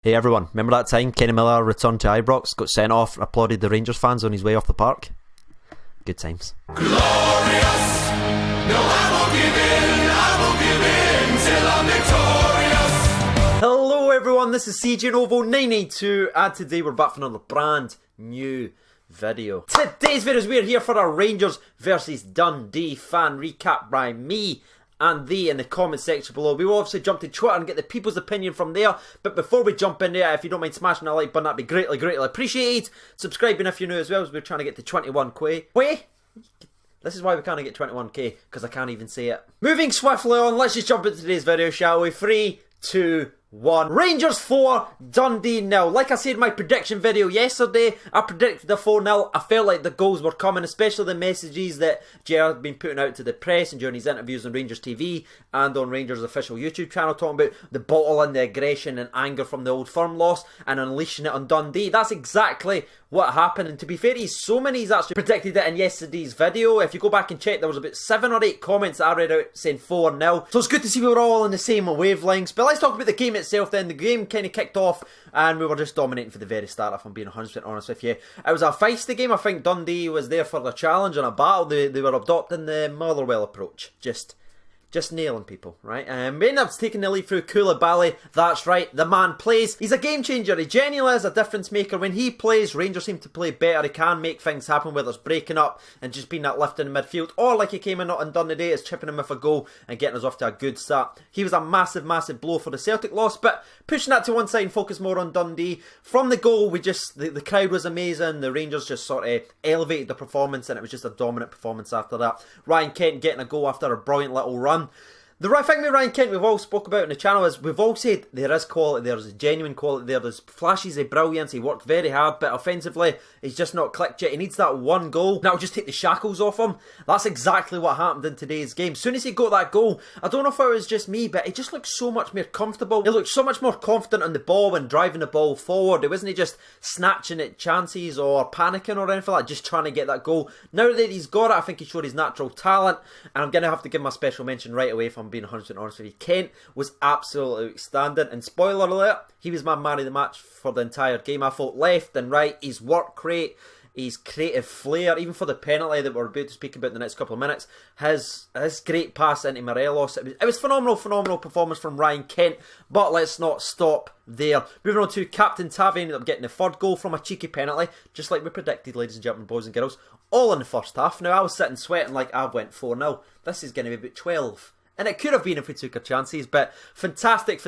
Hey everyone, remember that time Kenny Miller returned to Ibrox, got sent off, applauded the Rangers fans on his way off the park? Good times. Glorious! No, I won't give in till I'm victorious! Hello everyone, this is CJ Novo 992 and today we're back for another brand new video. Today's video is we're here for our Rangers versus Dundee fan recap by me and thee in the comment section below. We will obviously jump to Twitter and get the people's opinion from there. But before we jump in there, if you don't mind smashing a like button, that'd be greatly appreciated. Subscribing if you're new as well, as we're trying to get to 21k. Wait! This is why we can't get 21k, because I can't even say it. Moving swiftly on, let's just jump into today's video, shall we? 3, 2, 1. Rangers 4, Dundee 0. Like I said in my prediction video yesterday, I predicted a 4-0. I felt like the goals were coming, especially the messages that Gerrard had been putting out to the press and during his interviews on Rangers TV and on Rangers' official YouTube channel, talking about the bottle and the aggression and anger from the Old Firm loss and unleashing it on Dundee. That's exactly what happened, and to be fair, he's actually predicted it in yesterday's video. If you go back and check, there was about 7 or 8 comments that I read out saying 4-0. So it's good to see we were all on the same wavelengths. But let's talk about the game itself then. The game kind of kicked off and we were just dominating for the very start, if I'm being 100% honest with you. It was a feisty game. I think Dundee was there for the challenge and a battle. They were adopting the Motherwell approach. Just nailing people, right? We ended up taking the lead through Koulibaly. That's right, the man plays. He's a game changer. He genuinely is a difference maker. When he plays, Rangers seem to play better. He can make things happen, whether it's breaking up and just being that lift in the midfield, or like he came in and done today, is chipping him with a goal and getting us off to a good start. He was a massive blow for the Celtic loss, but pushing that to one side and focus more on Dundee. From the goal, the crowd was amazing. The Rangers just sort of elevated the performance and it was just a dominant performance after that. Ryan Kent getting a goal after a brilliant little run. The right thing with Ryan Kent we've all spoke about on the channel is we've all said there is quality, there's a genuine quality there, there's flashes of brilliance, he worked very hard, but offensively he's just not clicked yet. He needs that one goal, that'll just take the shackles off him. That's exactly what happened in today's game. As soon as he got that goal, I don't know if it was just me, but he just looked so much more comfortable. He looked so much more confident on the ball and driving the ball forward. It wasn't just snatching at chances or panicking or anything like that, just trying to get that goal. Now that he's got it, I think he showed his natural talent, and I'm going to have to give him a special mention right away if I'm being 100% honest with you. Kent was absolutely outstanding, and spoiler alert, he was my man of the match for the entire game. I thought left and right, his work rate, his creative flair, even for the penalty that we're about to speak about in the next couple of minutes, his great pass into Morelos, it was phenomenal performance from Ryan Kent. But let's not stop there. Moving on to Captain Tavi, ended up getting the third goal from a cheeky penalty, just like we predicted, ladies and gentlemen, boys and girls, all in the first half. Now I was sitting sweating like I went 4-0. This is going to be about 12. And it could have been if we took our chances, but fantastic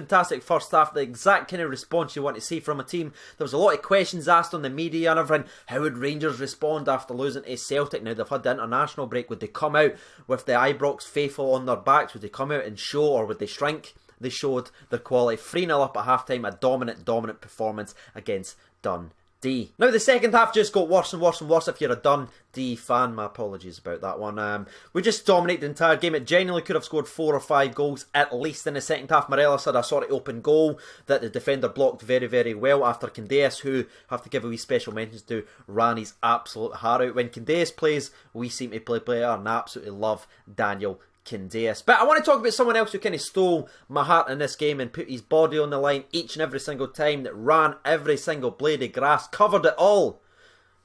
first half. The exact kind of response you want to see from a team. There was a lot of questions asked on the media and everything. How would Rangers respond after losing to Celtic? Now they've had the international break. Would they come out with the Ibrox faithful on their backs? Would they come out and show, or would they shrink? They showed their quality. 3-0 up at half time. A dominant performance against Dundee. Now the second half just got worse and worse. If you're a Dundee fan, my apologies about that one. We just dominated the entire game. It genuinely could have scored 4 or 5 goals at least in the second half. Morelos had a sort of open goal that the defender blocked very well after Candeias, who have to give a wee special mentions to, ran his absolute heart out. When Candeias plays, we seem to play better, and I absolutely love Daniel Candeias. But I want to talk about someone else who kind of stole my heart in this game and put his body on the line each and every single time, that ran every single blade of grass, covered it all.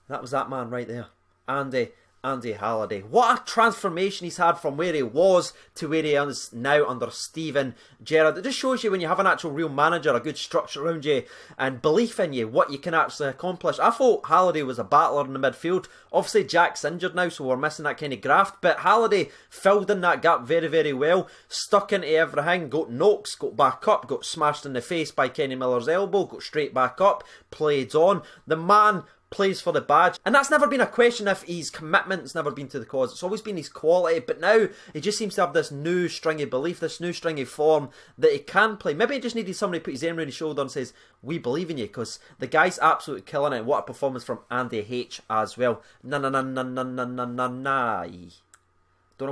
That was that man right there, Andy Halliday. What a transformation he's had from where he was to where he is now under Steven Gerrard. It just shows you when you have an actual real manager, a good structure around you and belief in you, what you can actually accomplish. I thought Halliday was a battler in the midfield. Obviously Jack's injured now, so we're missing that kind of graft, but Halliday filled in that gap very well, stuck into everything, got knocks, got back up, got smashed in the face by Kenny Miller's elbow, got straight back up, played on. The man plays for the badge, and that's never been a question if his commitment's never been to the cause. It's always been his quality, but now he just seems to have this new stringy belief, this new stringy form that he can play. Maybe he just needed somebody to put his arm around his shoulder and says, we believe in you, because the guy's absolutely killing it. What a performance from Andy H as well. Don't know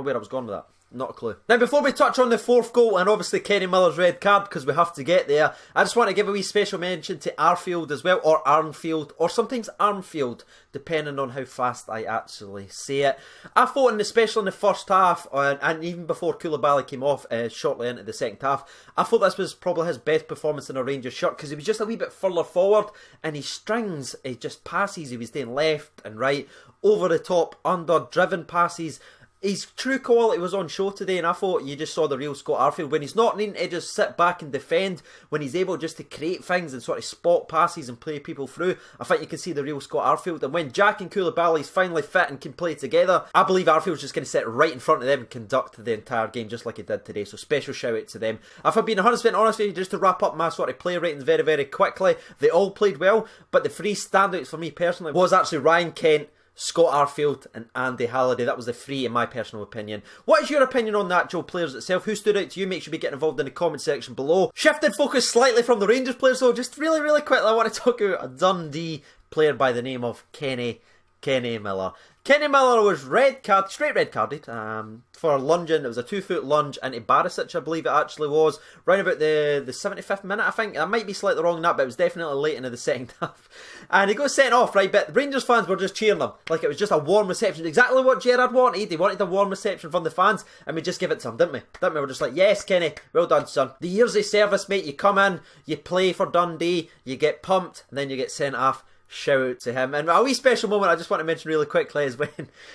where I was going with that. Not a clue. Now, before we touch on the fourth goal and obviously Kenny Miller's red card, because we have to get there, I just want to give a wee special mention to Arfield as well, or Arnfield, or sometimes Armfield, depending on how fast I actually say it. I thought, especially in the first half, and even before Koulibaly came off shortly into the second half, I thought this was probably his best performance in a Rangers shirt, because he was just a wee bit further forward, and his strings, he just passes, he was doing left and right, over the top, under, driven passes. His true quality was on show today, and I thought you just saw the real Scott Arfield when he's not needing to just sit back and defend, when he's able just to create things and sort of spot passes and play people through. I think you can see the real Scott Arfield, and when Jack and Koulibaly's finally fit and can play together, I believe Arfield's just going to sit right in front of them and conduct the entire game just like he did today, so special shout out to them. If I'm being 100% honest with you, just to wrap up my sort of player ratings very, very quickly, they all played well, but the three standouts for me personally was actually Ryan Kent, Scott Arfield and Andy Halliday. That was the three in my personal opinion. What is your opinion on the actual players itself? Who stood out to you? Make sure you get involved in the comment section below. Shifted focus slightly from the Rangers players though, just really, really quickly I want to talk about a Dundee player by the name of Kenny Miller. Kenny Miller was straight red carded for lunging. It was a 2-foot lunge into Barisic, I believe it actually was, round about the 75th minute, I think. I might be slightly wrong on that, but it was definitely late into the second half. And he got sent off, right, but Rangers fans were just cheering him, like it was just a warm reception. Exactly what Gerrard wanted. He wanted a warm reception from the fans, and we just give it to him, didn't we? We were just like, yes, Kenny, well done, son. The years of service, mate, you come in, you play for Dundee, you get pumped, and then you get sent off. Shout out to him. And a wee special moment I just want to mention really quickly is when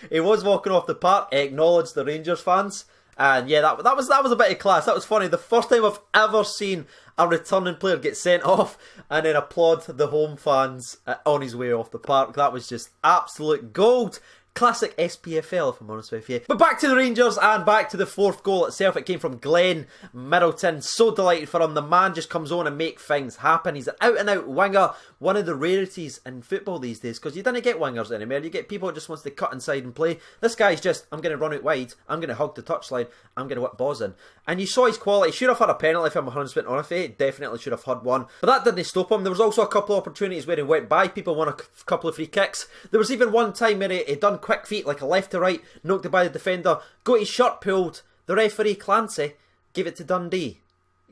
he was walking off the park, he acknowledged the Rangers fans. And yeah, that was a bit of class. That was funny. The first time I've ever seen a returning player get sent off and then applaud the home fans on his way off the park. That was just absolute gold. Classic SPFL, if I'm honest with you. But back to the Rangers and back to the fourth goal itself. It came from Glenn Middleton. So delighted for him. The man just comes on and makes things happen. He's an out-and-out winger. One of the rarities in football these days, because you don't get wingers anymore. You get people who just wants to cut inside and play. This guy's just, I'm going to run out wide. I'm going to hug the touchline. I'm going to whip balls in. And you saw his quality. Should have had a penalty if I'm 100% honest with you. Definitely should have had one. But that didn't stop him. There was also a couple of opportunities where he went by. People won a couple of free kicks. There was even one time where he done quick feet, like a left to right, knocked it by the defender, got his shirt pulled. The referee, Clancy, gave it to Dundee.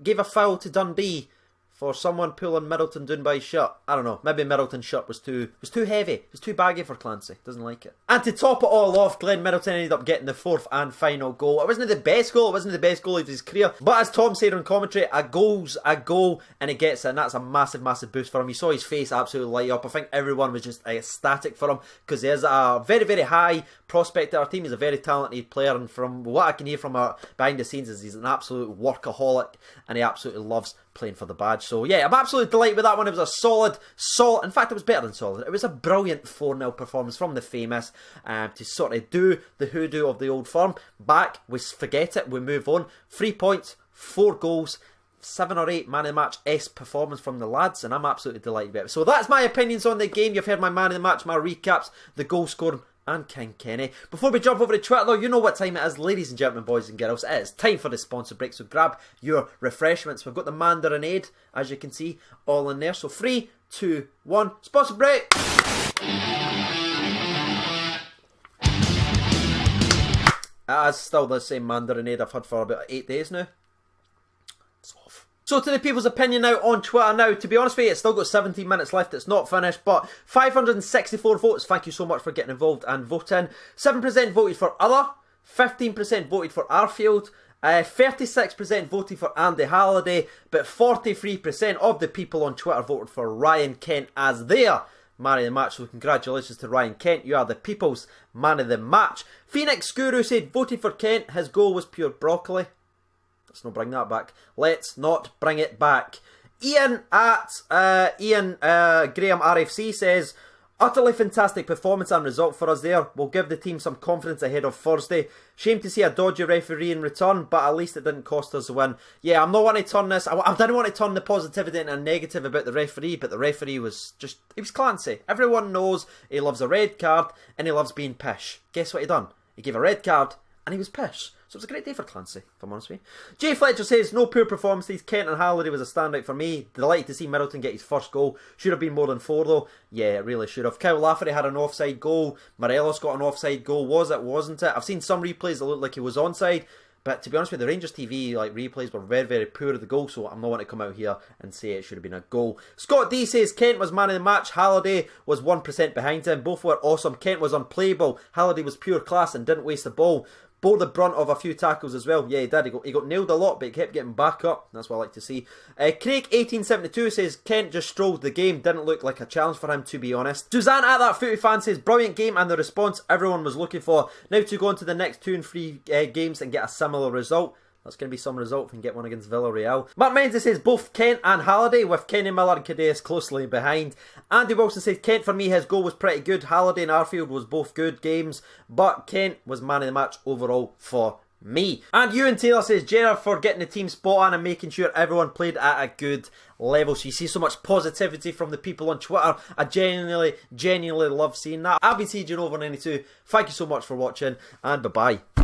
Gave a foul to Dundee for someone pulling Middleton down by his shirt. I don't know, maybe Middleton's shirt was too heavy. It was too baggy for Clancy. Doesn't like it. And to top it all off, Glenn Middleton ended up getting the fourth and final goal. It wasn't the best goal. It wasn't the best goal of his career. But as Tom said on commentary, a goal's a goal, and he gets it, and that's a massive, massive boost for him. You saw his face absolutely light up. I think everyone was just ecstatic for him, because he is a very, very high prospect at our team. He's a very talented player, and from what I can hear from behind the scenes is he's an absolute workaholic, and he absolutely loves playing for the badge. So yeah, I'm absolutely delighted with that one. It was a solid, in fact it was better than solid. It was a brilliant 4-0 performance from the famous, to sort of do the hoodoo of the old firm. Back, we forget it, we move on. 3 points, 4 goals, 7 or 8 man of the match performance from the lads, and I'm absolutely delighted with it. So that's my opinions on the game. You've heard my man of the match, my recaps, the goal scoring, and King Kenny. Before we jump over to Twitter though, you know what time it is, ladies and gentlemen, boys and girls. It is time for the sponsor break, so grab your refreshments. We've got the Mandarinade, as you can see, all in there. So 3, 2, 1, sponsor break! It is still the same Mandarinade I've had for about 8 days now. It's off. So to the people's opinion now on Twitter now, to be honest with you, it's still got 17 minutes left, it's not finished, but 564 votes, thank you so much for getting involved and voting. 7% voted for other, 15% voted for Arfield, 36% voted for Andy Halliday, but 43% of the people on Twitter voted for Ryan Kent as their man of the match, so congratulations to Ryan Kent, you are the people's man of the match. Phoenix Guru said, voted for Kent, his goal was pure broccoli. Let's not bring that back. Let's not bring it back. Ian at Graham RFC says, utterly fantastic performance and result for us there. Will give the team some confidence ahead of Thursday. Shame to see a dodgy referee in return, but at least it didn't cost us a win. Yeah, I'm not wanting to turn this. I didn't want to turn the positivity into a negative about the referee, but the referee was just, he was Clancy. Everyone knows he loves a red card and he loves being pish. Guess what he done? He gave a red card and he was pish. So it was a great day for Clancy, if I'm honest with you. Jay Fletcher says, no poor performances. Kent and Halliday was a standout for me. Delighted to see Middleton get his first goal. Should have been more than 4 though. Yeah, it really should have. Kyle Lafferty had an offside goal. Morelos got an offside goal. Was it? Wasn't it? I've seen some replays that looked like he was onside. But to be honest with you, the Rangers TV like replays were very, very poor of the goal, so I'm not going to come out here and say it should have been a goal. Scott D says Kent was man of the match. Halliday was 1% behind him. Both were awesome. Kent was unplayable. Halliday was pure class and didn't waste the ball. Bore the brunt of a few tackles as well. Yeah, he did. He got nailed a lot, but he kept getting back up. That's what I like to see. Craig1872 says Kent just strolled the game. Didn't look like a challenge for him, to be honest. Suzanne at that footy fan says brilliant game and the response everyone was looking for. Now to go on to the next 2 and 3 games and get a similar result. That's going to be some result if we can get one against Villarreal. Mark Menzies says both Kent and Halliday, with Kenny Miller and Cadeas closely behind. Andy Wilson says Kent for me, his goal was pretty good. Halliday and Arfield was both good games, but Kent was man of the match overall for me. And Ewan Taylor says Gerrard for getting the team spot on and making sure everyone played at a good level. So you see so much positivity from the people on Twitter. I genuinely love seeing that. I've been CJ Over 92. Thank you so much for watching, and bye bye.